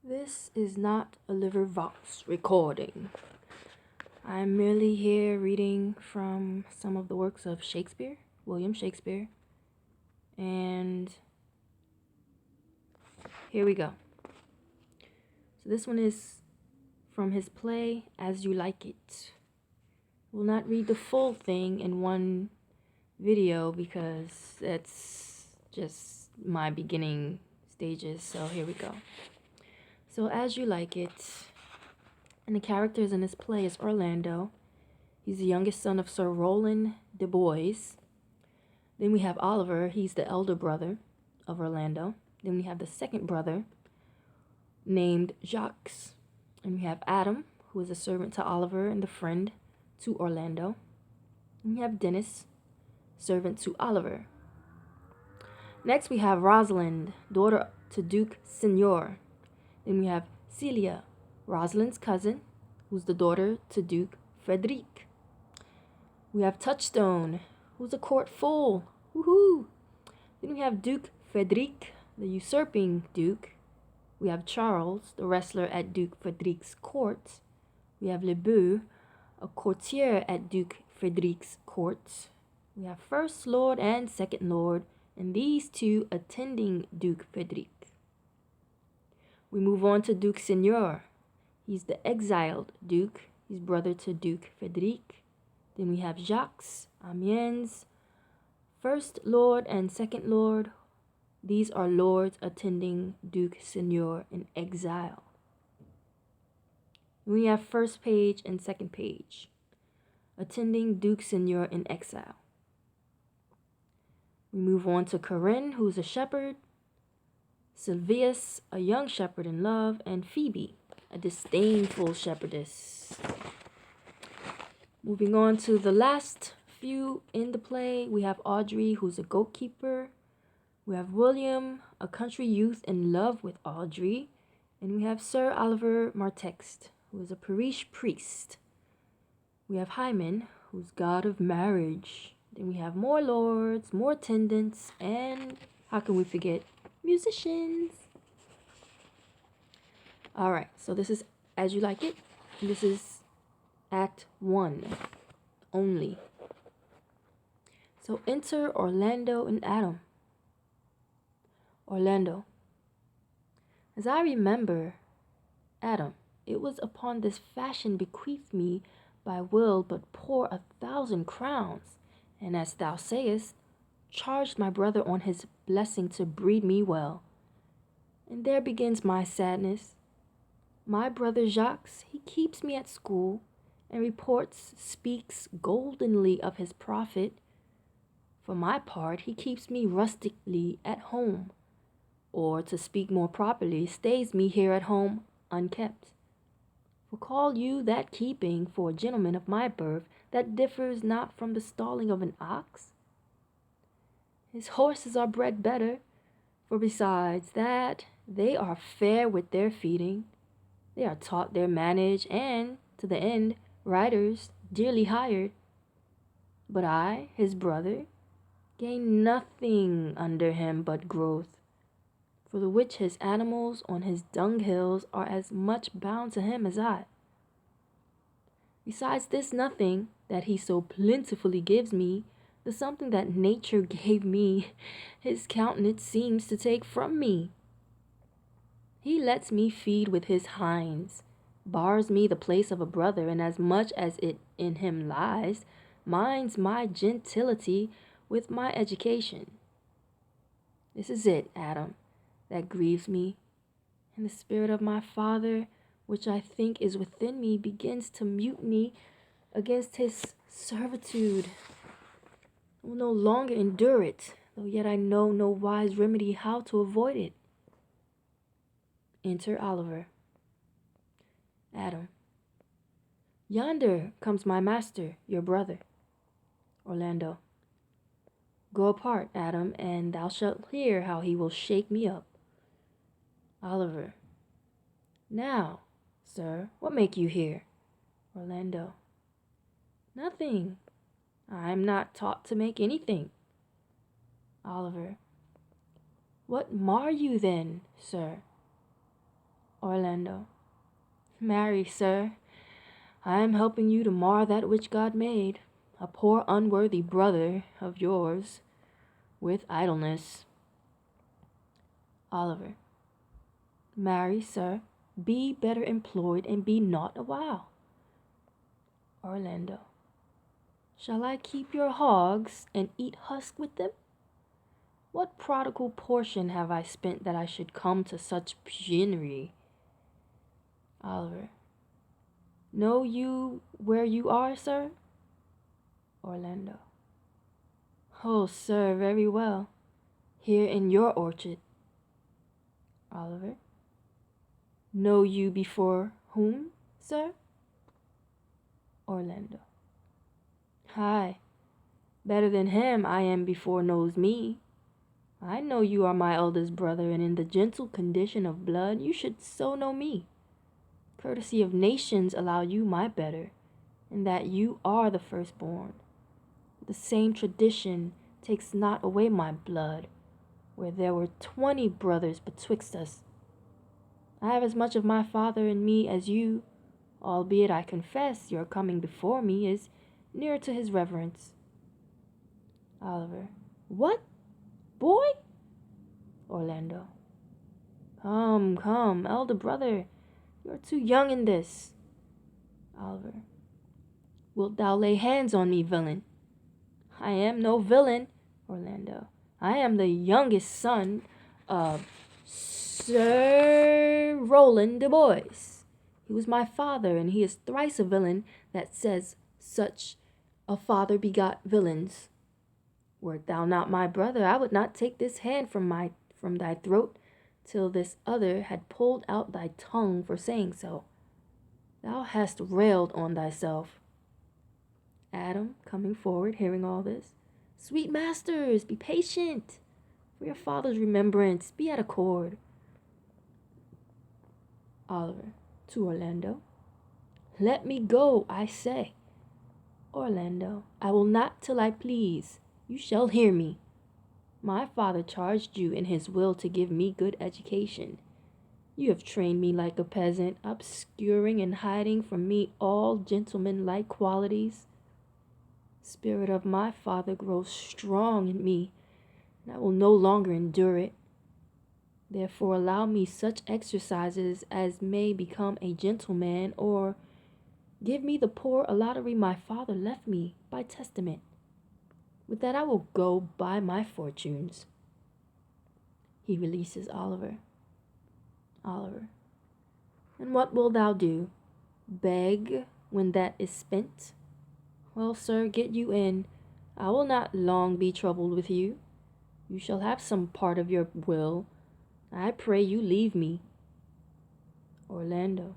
This is not a Livervox recording. I'm merely here reading from some of the works of Shakespeare, William Shakespeare. And here we go. So this one is from his play, As You Like It. We'll not read the full thing in one video because that's just my beginning stages. So here we go. So As You Like It. And the characters in this play is Orlando. He's the youngest son of Sir Roland de Boys. Then we have Oliver. He's the elder brother of Orlando. Then we have the second brother named Jacques. And we have Adam, who is a servant to Oliver and the friend to Orlando. And we have Dennis, servant to Oliver. Next we have Rosalind, daughter to Duke Signor. Then we have Celia, Rosalind's cousin, who's the daughter to Duke Frederic. We have Touchstone, who's a court fool. Woohoo! Then we have Duke Frederic, the usurping duke. We have Charles, the wrestler at Duke Frederic's court. We have Le Beau, a courtier at Duke Frederic's court. We have First Lord and Second Lord, and these two attending Duke Frederic. We move on to Duke Signor. He's the exiled duke. He's brother to Duke Frederic. Then we have Jacques, Amiens, First Lord and Second Lord. These are lords attending Duke Signor in exile. We have first page and second page, attending Duke Signor in exile. We move on to Corinne, who's a shepherd, Silvius, a young shepherd in love, and Phoebe, a disdainful shepherdess. Moving on to the last few in the play, we have Audrey, who's a goat keeper. We have William, a country youth in love with Audrey. And we have Sir Oliver Martext, who is a parish priest. We have Hymen, who's god of marriage. Then we have more lords, more attendants, and how can we forget musicians? All right, so this is As You Like It. This is Act 1 only. So enter Orlando and Adam. Orlando. As I remember, Adam, it was upon this fashion bequeathed me by will but pour 1,000 crowns, and as thou sayest, charged my brother on his blessing to breed me well. And there begins my sadness. My brother Jacques, he keeps me at school, and speaks goldenly of his profit. For my part, he keeps me rustically at home, or to speak more properly, stays me here at home unkept. For call you that keeping for a gentleman of my birth that differs not from the stalling of an ox? His horses are bred better, for besides that, they are fair with their feeding. They are taught their manage, and, to the end, riders dearly hired. But I, his brother, gain nothing under him but growth, for the which his animals on his dunghills are as much bound to him as I. Besides this nothing that he so plentifully gives me, the something that nature gave me, his countenance seems to take from me. He lets me feed with his hinds, bars me the place of a brother, and as much as it in him lies, minds my gentility with my education. This is it, Adam, that grieves me, and the spirit of my father, which I think is within me, begins to mutiny against his servitude. I will no longer endure it, though yet I know no wise remedy how to avoid it. Enter Oliver. Adam. Yonder comes my master, your brother. Orlando. Go apart, Adam, and thou shalt hear how he will shake me up. Oliver. Now, sir, what make you here? Orlando. Nothing. I am not taught to make anything. Oliver. What mar you then, sir? Orlando. Marry, sir, I am helping you to mar that which God made, a poor unworthy brother of yours, with idleness. Oliver. Marry, sir, be better employed and be not a while. Orlando. Shall I keep your hogs and eat husk with them? What prodigal portion have I spent that I should come to such penury? Oliver. Know you where you are, sir? Orlando. Oh, sir, very well. Here in your orchard. Oliver. Know you before whom, sir? Orlando. Aye, better than him I am before knows me. I know you are my eldest brother, and in the gentle condition of blood you should so know me. Courtesy of nations allow you my better, in that you are the firstborn. The same tradition takes not away my blood, where there were 20 brothers betwixt us. I have as much of my father in me as you, albeit I confess your coming before me is nearer to his reverence. Oliver. What? Boy? Orlando. Come, elder brother, you are too young in this. Oliver. Wilt thou lay hands on me, villain? I am no villain. Orlando. I am the youngest son of Sir Roland de Boys. He was my father, and he is thrice a villain that says such a father begot villains. Wert thou not my brother, I would not take this hand from thy throat till this other had pulled out thy tongue for saying so. Thou hast railed on thyself. Adam, coming forward, hearing all this. Sweet masters, be patient. For your father's remembrance, be at accord. Oliver, to Orlando. Let me go, I say. Orlando, I will not till I please. You shall hear me. My father charged you in his will to give me good education. You have trained me like a peasant, obscuring and hiding from me all gentleman-like qualities. Spirit of my father grows strong in me, and I will no longer endure it. Therefore allow me such exercises as may become a gentleman, or give me the poor allottery my father left me by testament. With that I will go by my fortunes. He releases Oliver. Oliver. And what wilt thou do? Beg when that is spent? Well, sir, get you in. I will not long be troubled with you. You shall have some part of your will. I pray you leave me. Orlando.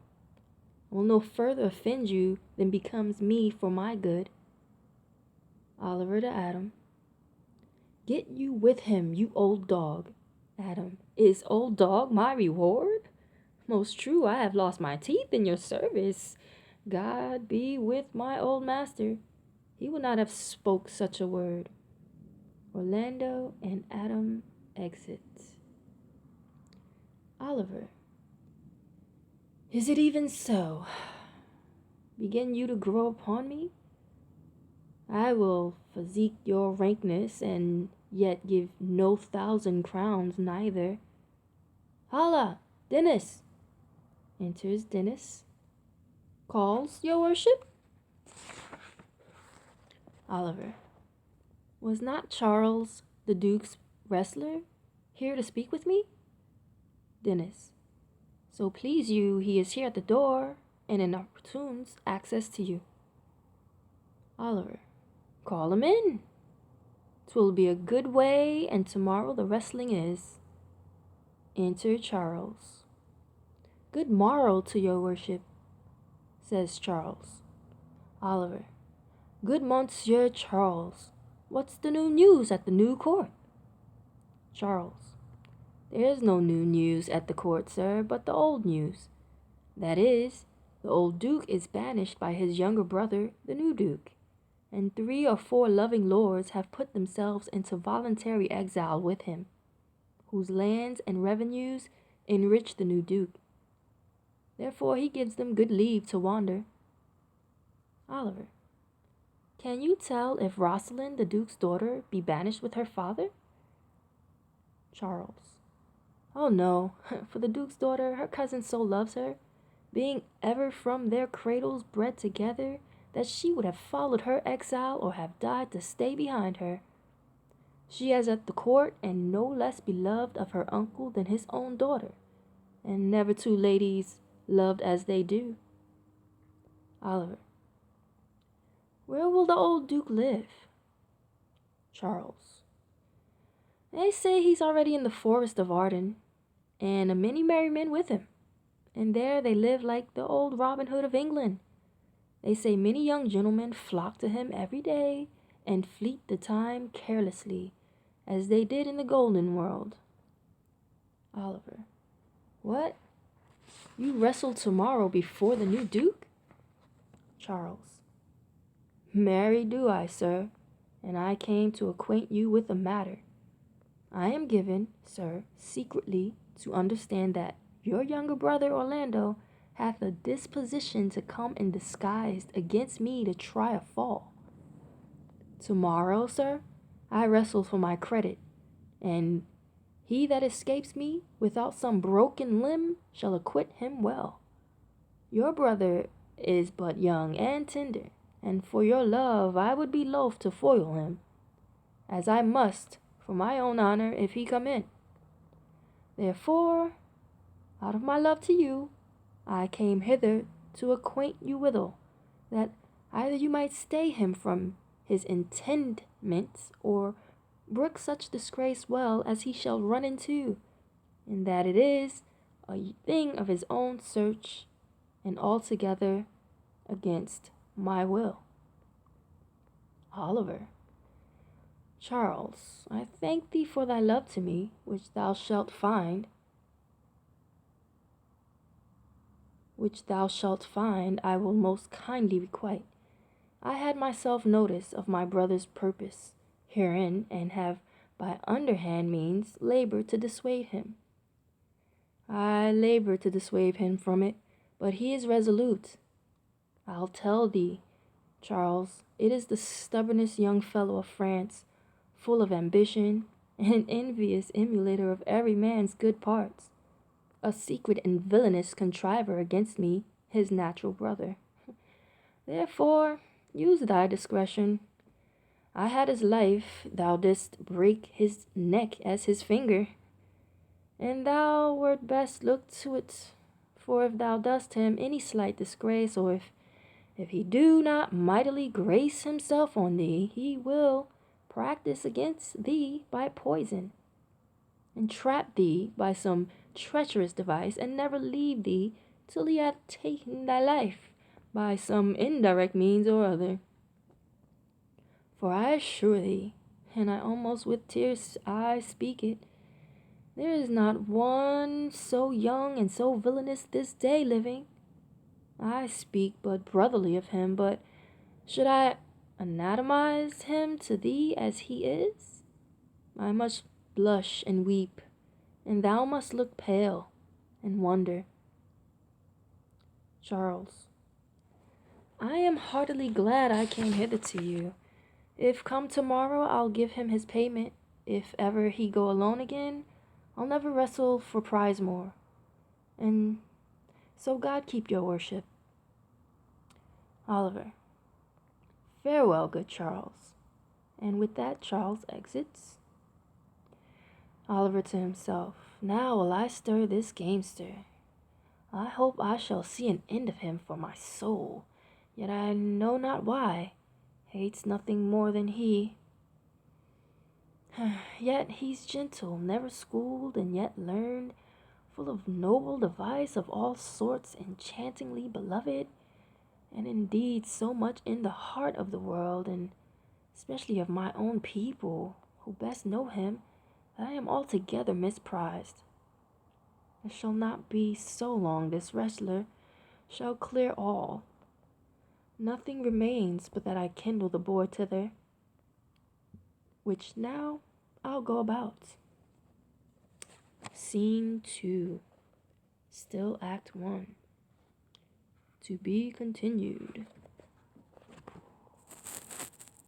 I will no further offend you than becomes me for my good. Oliver to Adam. Get you with him, you old dog. Adam. Is old dog my reward? Most true, I have lost my teeth in your service. God be with my old master. He would not have spoke such a word. Orlando and Adam exit. Oliver. Is it even so? Begin you to grow upon me? I will physique your rankness, and yet give no 1,000 crowns neither. Holla, Dennis! Enters Dennis. Calls, your worship? Oliver. Was not Charles, the Duke's wrestler, here to speak with me? Dennis. So please you, he is here at the door, and importunes access to you. Oliver. Call him in. 'Twill be a good way, and tomorrow the wrestling is. Enter Charles. Good morrow to your worship, says Charles. Oliver. Good Monsieur Charles. What's the new news at the new court? Charles. There's no new news at the court, sir, but the old news. That is, the old Duke is banished by his younger brother, the new Duke, and 3 or 4 loving lords have put themselves into voluntary exile with him, whose lands and revenues enrich the new Duke. Therefore he gives them good leave to wander. Oliver. Can you tell if Rosalind, the Duke's daughter, be banished with her father? Charles. Oh no, for the Duke's daughter, her cousin so loves her, being ever from their cradles bred together, that she would have followed her exile or have died to stay behind her. She is at the court, and no less beloved of her uncle than his own daughter, and never two ladies loved as they do. Oliver. Where will the old Duke live? Charles. They say he's already in the forest of Arden, and a many merry men with him, and there they live like the old Robin Hood of England. They say many young gentlemen flock to him every day, and fleet the time carelessly, as they did in the golden world. Oliver. What? You wrestle tomorrow before the new Duke? Charles. Marry do I, sir, and I came to acquaint you with the matter. I am given, sir, secretly to understand that your younger brother Orlando hath a disposition to come in disguised against me to try a fall. Tomorrow, sir, I wrestle for my credit, and he that escapes me without some broken limb shall acquit him well. Your brother is but young and tender, and for your love I would be loath to foil him, as I must for my own honor if he come in. Therefore, out of my love to you, I came hither to acquaint you withal, that either you might stay him from his intendments, or brook such disgrace well as he shall run into, and that it is a thing of his own search, and altogether against my will. Oliver. Charles, I thank thee for thy love to me, which thou shalt find, I will most kindly requite. I had myself notice of my brother's purpose herein, and have by underhand means labored to dissuade him. I labor to dissuade him from it, but he is resolute. I'll tell thee, Charles, it is the stubbornest young fellow of France, full of ambition, and an envious emulator of every man's good parts, a secret and villainous contriver against me, his natural brother. Therefore, use thy discretion. I had his life, thou didst break his neck as his finger, and thou wert best look to it, for if thou dost him any slight disgrace, or if he do not mightily grace himself on thee, he will practice against thee by poison, and trap thee by some treacherous device, and never leave thee till he hath taken thy life by some indirect means or other. For I assure thee, and I almost with tears I speak it, there is not one so young and so villainous this day living. I speak but brotherly of him, but should I anatomize him to thee as he is, I must blush and weep, and thou must look pale and wonder. Charles. I am heartily glad I came hither to you. If come tomorrow, I'll give him his payment. If ever he go alone again, I'll never wrestle for prize more. And so God keep your worship. Oliver. Farewell, good Charles. And with that, Charles exits. Oliver to himself. Now will I stir this gamester. I hope I shall see an end of him, for my soul, yet I know not why, hates nothing more than he. Yet he's gentle, never schooled, and yet learned, full of noble device of all sorts, enchantingly beloved, and indeed so much in the heart of the world, and especially of my own people, who best know him, that I am altogether misprized. It shall not be so long this wrestler shall clear all. Nothing remains but that I kindle the boar thither, which now I'll go about. Scene 2. Still Act 1. To be continued.